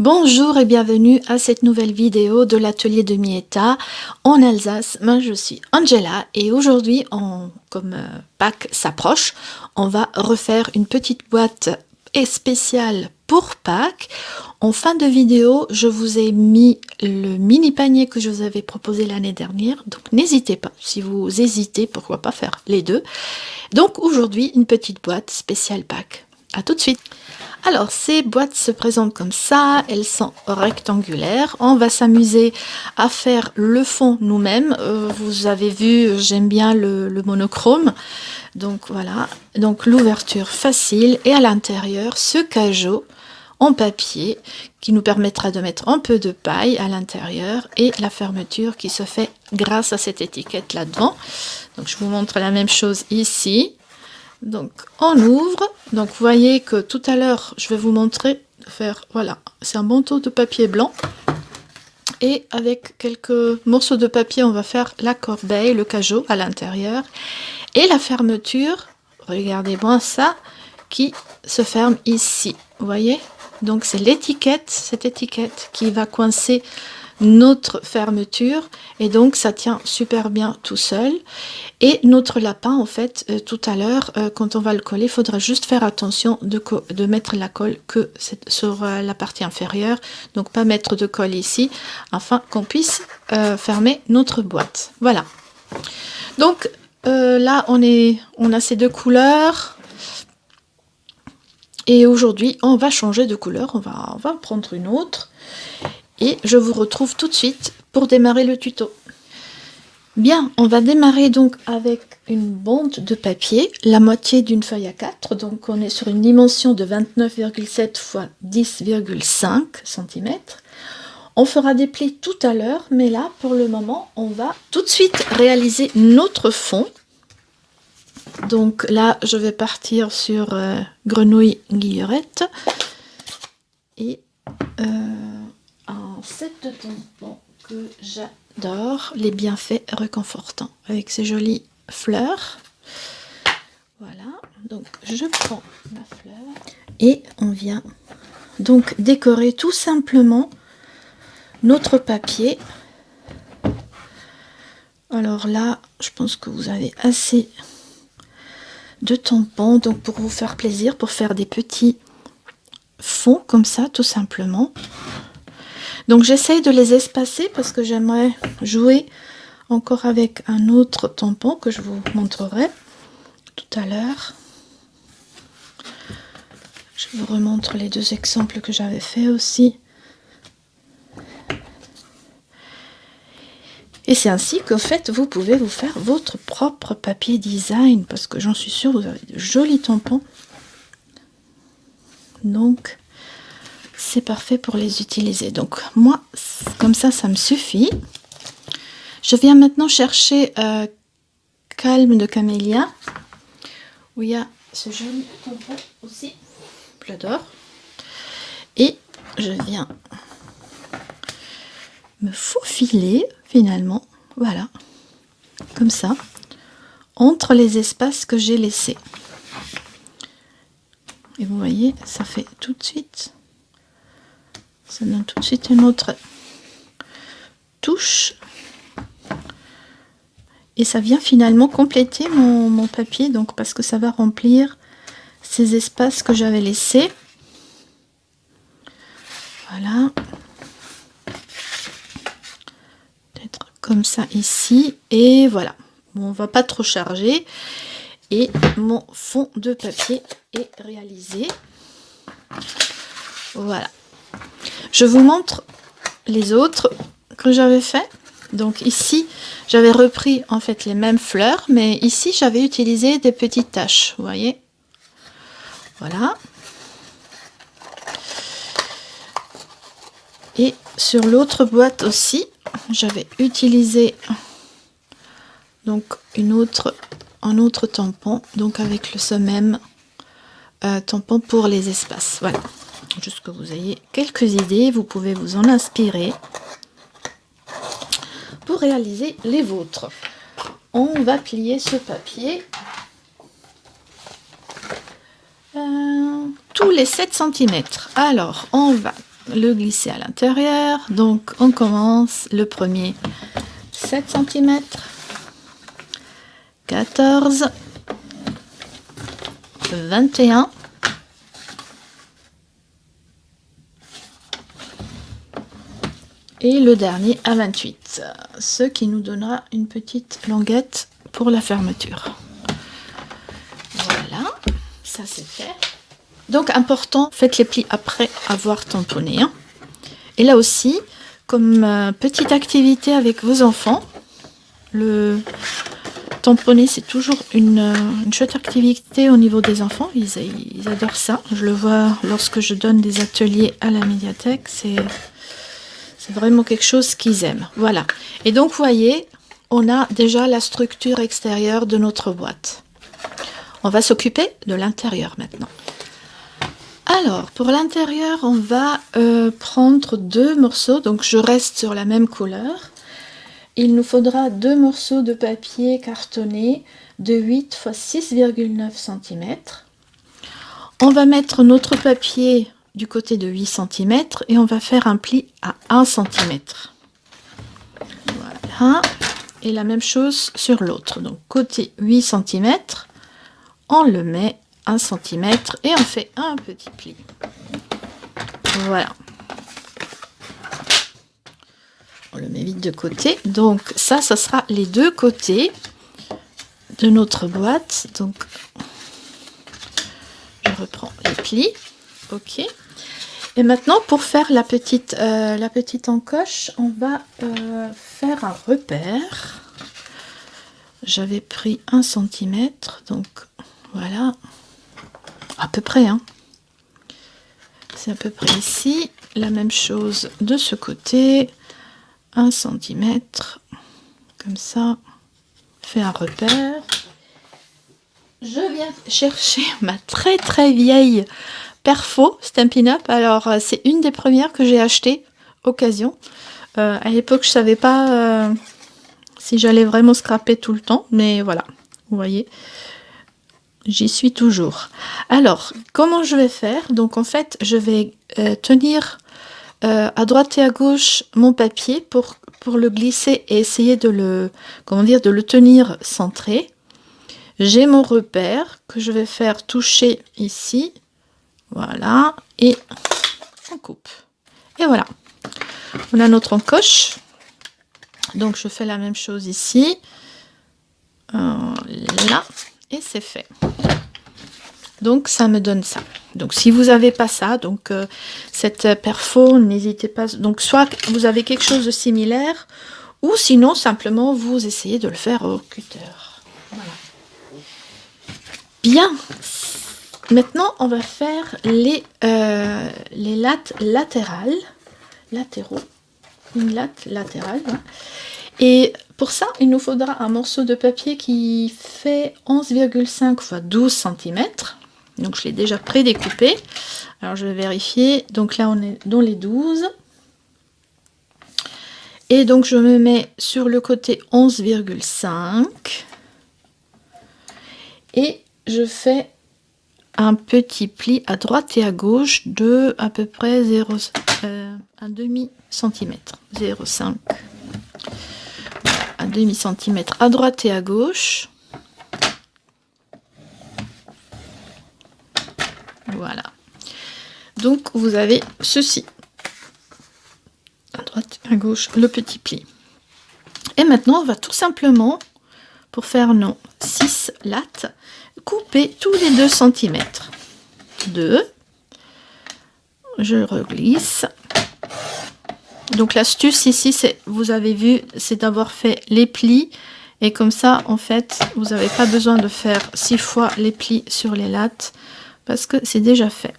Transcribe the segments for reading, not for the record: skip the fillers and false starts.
Bonjour et bienvenue à cette nouvelle vidéo de l'atelier de Mieta en Alsace. Moi je suis Angela et aujourd'hui, comme Pâques s'approche, on va refaire une petite boîte spéciale pour Pâques. En fin de vidéo, je vous ai mis le mini panier que je vous avais proposé l'année dernière, donc n'hésitez pas, si vous hésitez, pourquoi pas faire les deux. Donc aujourd'hui, une petite boîte spéciale Pâques. À tout de suite. Alors, ces boîtes se présentent comme ça, elles sont rectangulaires. On va s'amuser à faire le fond nous-mêmes. Vous avez vu, j'aime bien le monochrome. Donc voilà, donc l'ouverture facile et à l'intérieur, ce cajot en papier qui nous permettra de mettre un peu de paille à l'intérieur et la fermeture qui se fait grâce à cette étiquette là-devant. Donc je vous montre la même chose ici. Donc on ouvre, donc vous voyez que tout à l'heure je vais vous montrer faire, voilà, c'est un manteau de papier blanc et avec quelques morceaux de papier on va faire la corbeille, le cajot à l'intérieur et la fermeture, regardez-moi ça, qui se ferme ici, vous voyez, donc c'est l'étiquette, cette étiquette qui va coincer notre fermeture et donc ça tient super bien tout seul. Et notre lapin, en fait, tout à l'heure, quand on va le coller, il faudra juste faire attention de mettre la colle que sur la partie inférieure, donc pas mettre de colle ici, afin qu'on puisse fermer notre boîte. Voilà. Donc là, on a ces deux couleurs. Et aujourd'hui, on va changer de couleur, on va prendre une autre. Et je vous retrouve tout de suite pour démarrer le tuto. Bien, on va démarrer donc avec une bande de papier, la moitié d'une feuille A4, donc on est sur une dimension de 29,7 x 10,5 cm. On fera des plis tout à l'heure, mais là, pour le moment, on va tout de suite réaliser notre fond. Donc là, je vais partir sur grenouille guillerette et un set de tampons que j'adore, les bienfaits réconfortants avec ces jolies fleurs. Voilà, donc je prends la fleur et on vient donc décorer tout simplement notre papier. Alors là, je pense que vous avez assez de tampons, donc pour vous faire plaisir, pour faire des petits fonds comme ça, tout simplement. Donc j'essaye de les espacer parce que j'aimerais jouer encore avec un autre tampon que je vous montrerai tout à l'heure. Je vous remontre les deux exemples que j'avais fait aussi. Et c'est ainsi qu'en fait vous pouvez vous faire votre propre papier design parce que j'en suis sûre vous avez de jolis tampons. Donc c'est parfait pour les utiliser. Donc moi, comme ça me suffit. Je viens maintenant chercher Calme de Camélia, où il y a ce joli tampon aussi, j'adore. Et je viens me faufiler finalement, voilà, comme ça, entre les espaces que j'ai laissés. Et vous voyez, ça fait tout de suite... Ça donne tout de suite une autre touche. Et ça vient finalement compléter mon papier, donc parce que ça va remplir ces espaces que j'avais laissés. Voilà. Peut-être comme ça ici. Et voilà. Bon, on va pas trop charger. Et mon fond de papier est réalisé. Voilà. Je vous montre les autres que j'avais fait. Donc ici, j'avais repris en fait les mêmes fleurs, mais ici, j'avais utilisé des petites taches, vous voyez. Voilà. Et sur l'autre boîte aussi, j'avais utilisé donc un autre tampon, donc avec ce même tampon pour les espaces. Voilà. Juste que vous ayez quelques idées, vous pouvez vous en inspirer pour réaliser les vôtres. On va plier ce papier tous les 7 cm. Alors, on va le glisser à l'intérieur. Donc on commence le premier 7 cm, 14, 21, et le dernier à 28, ce qui nous donnera une petite languette pour la fermeture. Voilà, ça c'est fait. Donc important, faites les plis après avoir tamponné. Hein. Et là aussi, comme petite activité avec vos enfants, le tamponner c'est toujours une chouette activité au niveau des enfants. Ils adorent ça. Je le vois lorsque je donne des ateliers à la médiathèque. C'est vraiment quelque chose qu'ils aiment. Voilà. Et donc, vous voyez, on a déjà la structure extérieure de notre boîte. On va s'occuper de l'intérieur maintenant. Alors, pour l'intérieur, on va prendre 2 morceaux. Donc, je reste sur la même couleur. Il nous faudra 2 morceaux de papier cartonné de 8 x 6,9 cm. On va mettre notre papier du côté de 8 cm et on va faire un pli à 1 cm. Voilà. Et la même chose sur l'autre. Donc côté 8 cm, on le met 1 cm et on fait un petit pli. Voilà. On le met vite de côté. Donc ça sera les 2 côtés de notre boîte. Donc je reprends les plis. Ok. Et maintenant, pour faire la petite encoche, on va faire un repère. J'avais pris 1 cm, donc voilà, à peu près. Hein. C'est à peu près ici. La même chose de ce côté, 1 cm, comme ça, fait un repère. Je viens chercher ma très vieille Perfo Stampin' Up. Alors c'est une des premières que j'ai achetées occasion. À l'époque je savais pas si j'allais vraiment scraper tout le temps, mais voilà, vous voyez, j'y suis toujours. Alors comment je vais faire? Donc en fait je vais tenir à droite et à gauche mon papier pour le glisser et essayer de le tenir centré. J'ai mon repère que je vais faire toucher ici. Voilà, et on coupe. Et voilà, on a notre encoche. Donc je fais la même chose ici. Là, et c'est fait. Donc ça me donne ça. Donc si vous n'avez pas ça, donc cette perfo, n'hésitez pas. Donc soit vous avez quelque chose de similaire, ou sinon simplement vous essayez de le faire au cutter. Voilà. Bien. Maintenant, on va faire les lattes latéraux, une latte latérale. Hein. Et pour ça, il nous faudra un morceau de papier qui fait 11,5 x 12 cm. Donc, je l'ai déjà prédécoupé. Alors, je vais vérifier. Donc là, on est dans les 12. Et donc, je me mets sur le côté 11,5. Et je fais un petit pli à droite et à gauche de à peu près 1 demi centimètre, 0,5, un demi centimètre à droite et à gauche. Voilà. Donc vous avez ceci, à droite et à gauche, le petit pli. Et maintenant on va tout simplement, pour faire nos 6 lattes, couper tous les 2 cm. 2. Je reglisse. Donc l'astuce ici, c'est, vous avez vu, c'est d'avoir fait les plis. Et comme ça, en fait, vous n'avez pas besoin de faire 6 fois les plis sur les lattes. Parce que c'est déjà fait.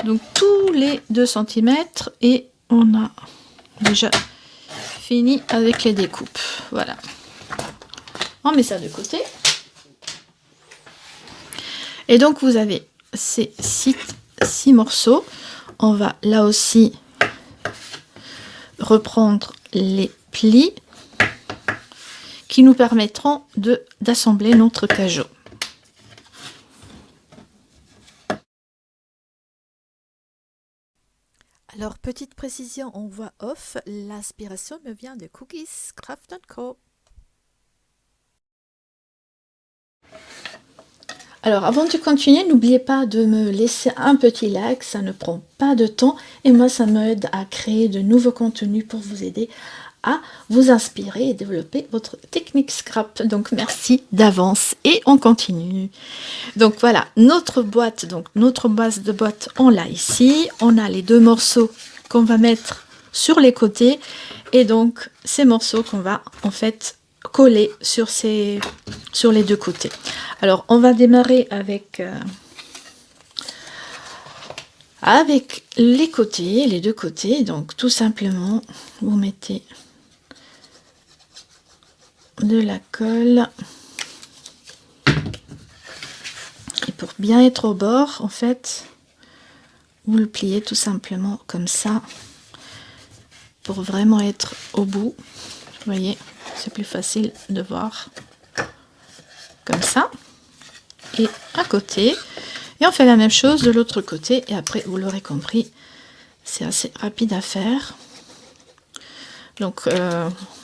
Donc tous les 2 cm. Et on a déjà fini avec les découpes. Voilà. On met ça de côté. Et donc vous avez ces 6 morceaux. On va là aussi reprendre les plis qui nous permettront d'assembler notre cajot. Alors, petite précision en voix off, l'inspiration me vient de Cookies Craft & Co. Alors, avant de continuer, n'oubliez pas de me laisser un petit like, ça ne prend pas de temps et moi, ça m'aide à créer de nouveaux contenus pour vous aider à vous inspirer et développer votre technique scrap. Donc, merci d'avance et on continue. Donc, voilà, notre boîte, donc notre base de boîte, on l'a ici. On a les deux morceaux qu'on va mettre sur les côtés et donc ces morceaux qu'on va en fait coller sur les deux côtés. Alors, on va démarrer avec les côtés, les deux côtés. Donc, tout simplement, vous mettez de la colle. Et pour bien être au bord, en fait, vous le pliez tout simplement comme ça. Pour vraiment être au bout. Vous voyez, c'est plus facile de voir. Comme ça. Et à côté. Et on fait la même chose de l'autre côté. Et après, vous l'aurez compris, c'est assez rapide à faire. Donc,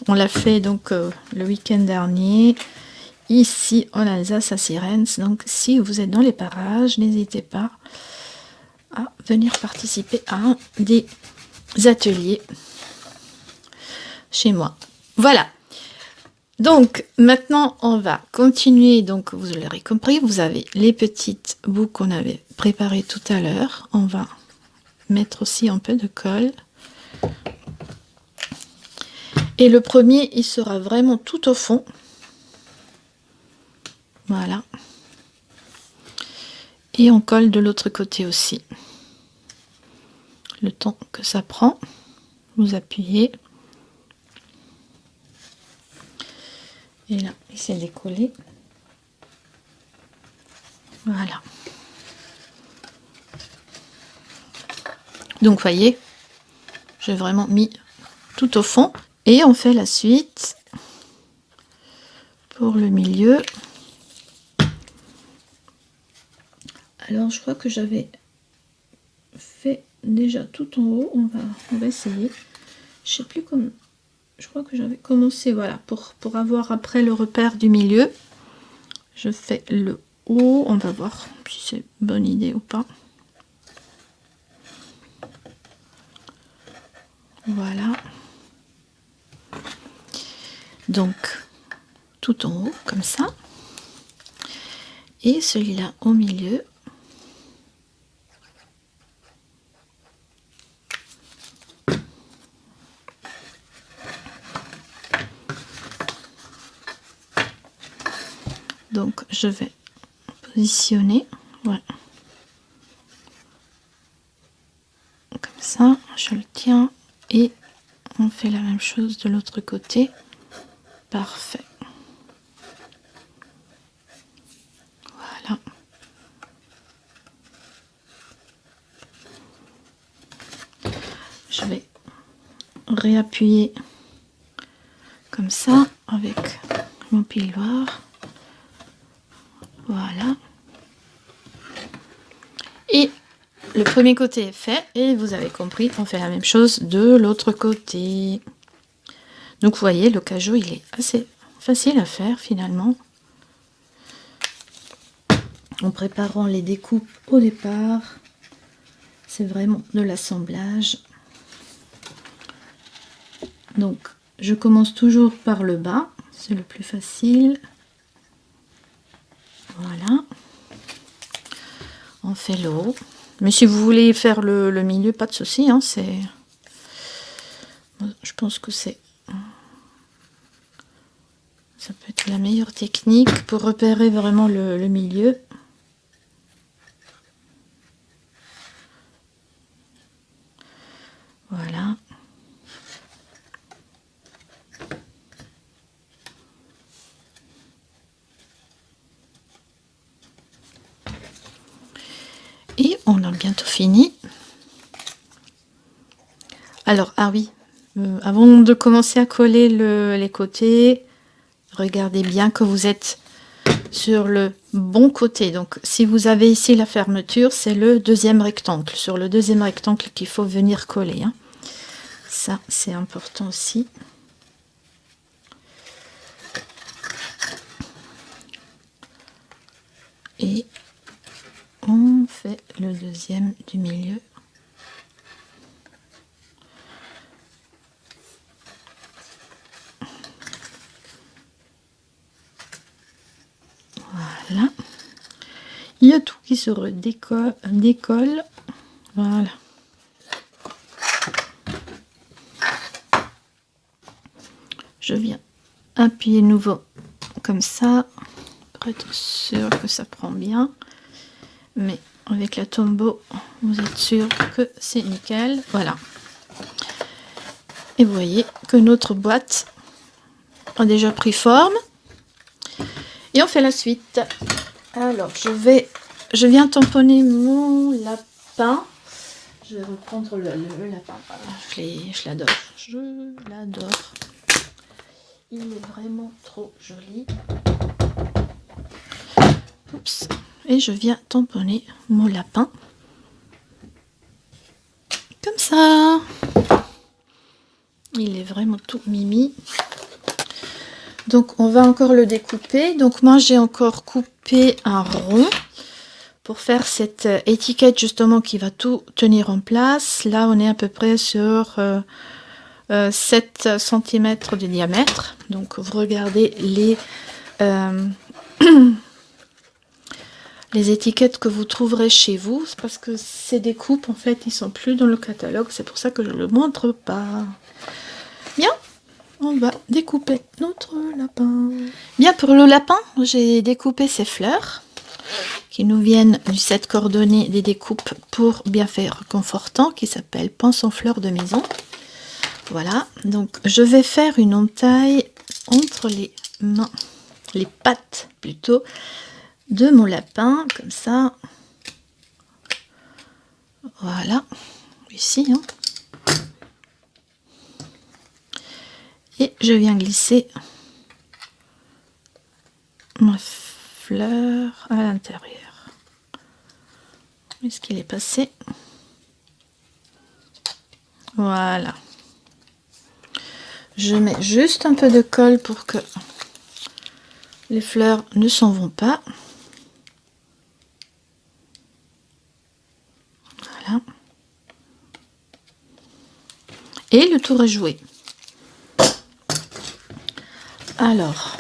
on l'a fait donc le week-end dernier, ici en Alsace à Sierentz. Donc, si vous êtes dans les parages, n'hésitez pas à venir participer à un des ateliers chez moi. Voilà. Donc, maintenant, on va continuer. Donc, vous l'aurez compris, vous avez les petites boucles qu'on avait préparées tout à l'heure. On va mettre aussi un peu de colle. Et le premier, il sera vraiment tout au fond. Voilà. Et on colle de l'autre côté aussi. Le temps que ça prend, vous appuyez. Et là, essayez de coller. Voilà. Donc, voyez, j'ai vraiment mis tout au fond. Et on fait la suite pour le milieu. Alors, je crois que j'avais fait déjà tout en haut. On va essayer. Je sais plus comment. Je crois que j'avais commencé, voilà, pour avoir après le repère du milieu. Je fais le haut. On va voir si c'est une bonne idée ou pas. Voilà. Donc, tout en haut, comme ça. Et celui-là au milieu. Donc, je vais positionner. Ouais. Comme ça, je le tiens. Et on fait la même chose de l'autre côté. Parfait. Voilà. Je vais réappuyer comme ça avec mon piloir. Voilà. Et le premier côté est fait et vous avez compris, on fait la même chose de l'autre côté. Donc vous voyez, le cajou, il est assez facile à faire finalement. En préparant les découpes au départ, c'est vraiment de l'assemblage. Donc je commence toujours par le bas, c'est le plus facile. Voilà. On fait le haut. Mais si vous voulez faire le milieu, pas de souci, hein, c'est... Je pense que ça peut être la meilleure technique pour repérer vraiment le milieu. Voilà. Et on a bientôt fini. Alors, ah oui, avant de commencer à coller les côtés, regardez bien que vous êtes sur le bon côté. Donc si vous avez ici la fermeture, c'est le deuxième rectangle. Sur le deuxième rectangle qu'il faut venir coller, hein. Ça, c'est important aussi. Et on fait le deuxième du milieu. Voilà. Il y a tout qui se décolle. Voilà. Je viens appuyer nouveau comme ça pour être sûr que ça prend bien. Mais avec la Tombow, vous êtes sûr que c'est nickel. Voilà. Et vous voyez que notre boîte a déjà pris forme. Et on fait la suite. Alors, je viens tamponner mon lapin. Je vais reprendre le lapin. Je l'adore. Je l'adore. Il est vraiment trop joli. Oups. Et je viens tamponner mon lapin. Comme ça. Il est vraiment tout mimi. Donc on va encore le découper. Donc moi j'ai encore coupé un rond pour faire cette étiquette justement qui va tout tenir en place. Là on est à peu près sur 7 cm de diamètre. Donc vous regardez les étiquettes que vous trouverez chez vous. C'est parce que ces découpes en fait ils sont plus dans le catalogue. C'est pour ça que je ne le montre pas. Bien. On va découper notre lapin. Bien, pour le lapin, j'ai découpé ces fleurs qui nous viennent du set coordonné des découpes pour bien faire confortant qui s'appelle Pince fleurs de maison. Voilà, donc je vais faire une entaille entre les mains, les pattes plutôt, de mon lapin, comme ça. Voilà, ici, hein. Et je viens glisser ma fleur à l'intérieur. Est-ce qu'il est passé? Voilà. Je mets juste un peu de colle pour que les fleurs ne s'en vont pas. Voilà. Et le tour est joué. Alors,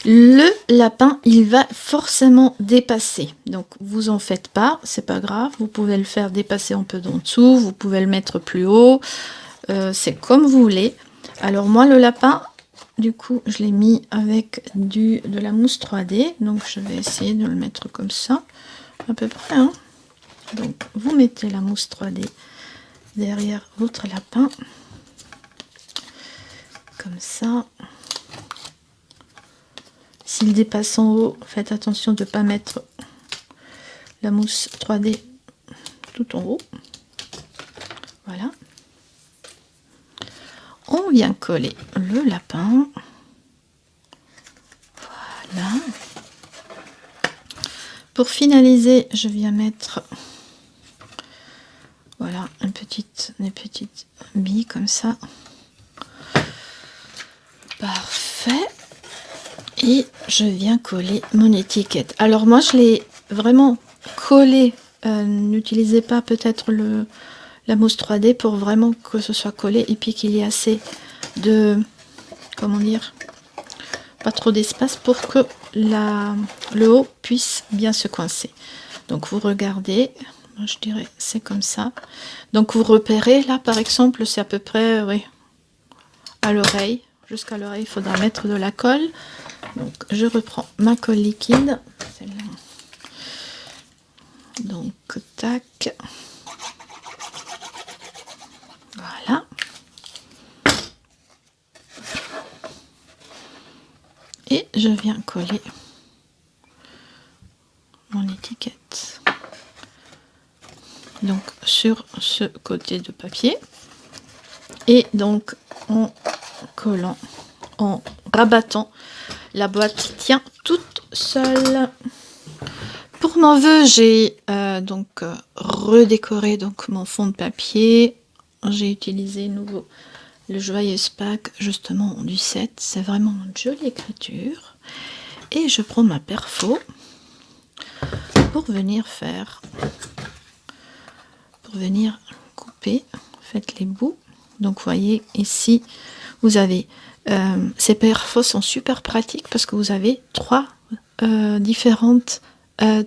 le lapin, il va forcément dépasser. Donc, vous en faites pas, c'est pas grave. Vous pouvez le faire dépasser un peu d'en dessous, vous pouvez le mettre plus haut. C'est comme vous voulez. Alors, moi, le lapin, du coup, je l'ai mis avec de la mousse 3D. Donc, je vais essayer de le mettre comme ça, à peu près, hein. Donc, vous mettez la mousse 3D derrière votre lapin. Comme ça. S'il dépasse en haut, faites attention de ne pas mettre la mousse 3D tout en haut. Voilà. On vient coller le lapin. Voilà. Pour finaliser, je viens mettre voilà des petites billes comme ça. Parfait. Et je viens coller mon étiquette. Alors moi je l'ai vraiment collé. N'utilisez pas peut-être la mousse 3D pour vraiment que ce soit collé et puis qu'il y ait assez de, comment dire, pas trop d'espace pour que le haut puisse bien se coincer. Donc vous regardez, je dirais c'est comme ça. Donc vous repérez là par exemple c'est à peu près oui, à l'oreille. Jusqu'à l'oreille, il faudra mettre de la colle. Donc, je reprends ma colle liquide. Donc, tac. Voilà. Et je viens coller mon étiquette. Donc, sur ce côté de papier. Et donc, en collant, en rabattant la boîte tient toute seule. Pour mon vœu, j'ai redécoré donc mon fond de papier. J'ai utilisé nouveau le Joyeuse Pâques justement du 7. C'est vraiment une jolie écriture. Et je prends ma perfo pour venir couper. Faites les bouts. Donc vous voyez ici, vous avez ces perfos sont super pratiques parce que vous avez 3 différentes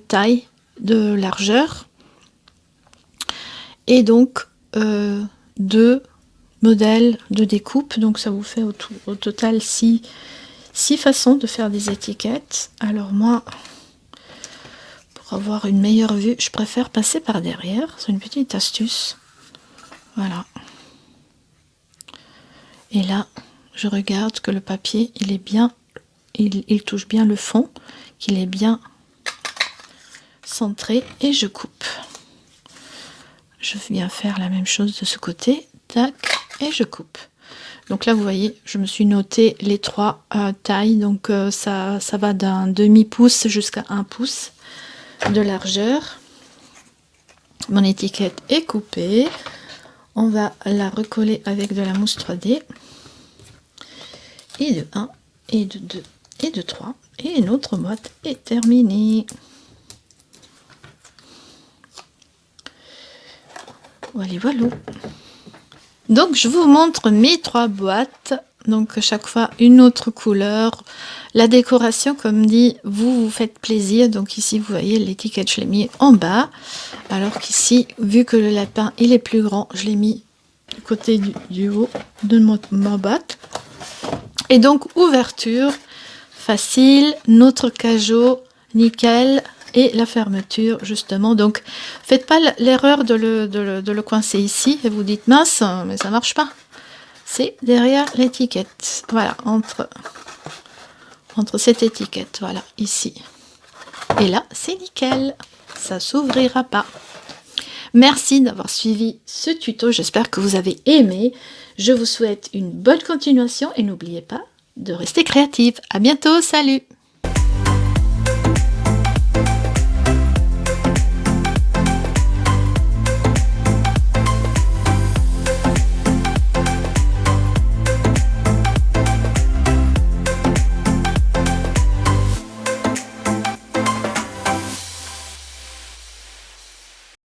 tailles de largeur et donc 2 modèles de découpe. Donc ça vous fait au total 6 façons de faire des étiquettes. Alors moi, pour avoir une meilleure vue, je préfère passer par derrière. C'est une petite astuce. Voilà. Et là, je regarde que le papier, il est bien, il touche bien le fond, qu'il est bien centré et je coupe. Je viens faire la même chose de ce côté, tac, et je coupe. Donc là, vous voyez, je me suis noté les 3 tailles, donc ça va d'un demi-pouce jusqu'à 1 pouce de largeur. Mon étiquette est coupée. On va la recoller avec de la mousse 3D. Et de 1, et de 2, et de 3. Et notre boîte est terminée. Voilà, voilà. Donc je vous montre mes 3 boîtes. Donc chaque fois une autre couleur. La décoration, comme dit, vous faites plaisir. Donc ici, vous voyez, l'étiquette, je l'ai mis en bas. Alors qu'ici, vu que le lapin, il est plus grand, je l'ai mis du côté du haut de ma boîte. Et donc, ouverture, facile, notre cajot, nickel, et la fermeture, justement. Donc, faites pas l'erreur de le coincer ici, et vous dites, mince, mais ça marche pas. C'est derrière l'étiquette, voilà, entre cette étiquette, voilà, ici. Et là, c'est nickel, ça s'ouvrira pas. Merci d'avoir suivi ce tuto, j'espère que vous avez aimé. Je vous souhaite une bonne continuation et n'oubliez pas de rester créative. À bientôt, salut!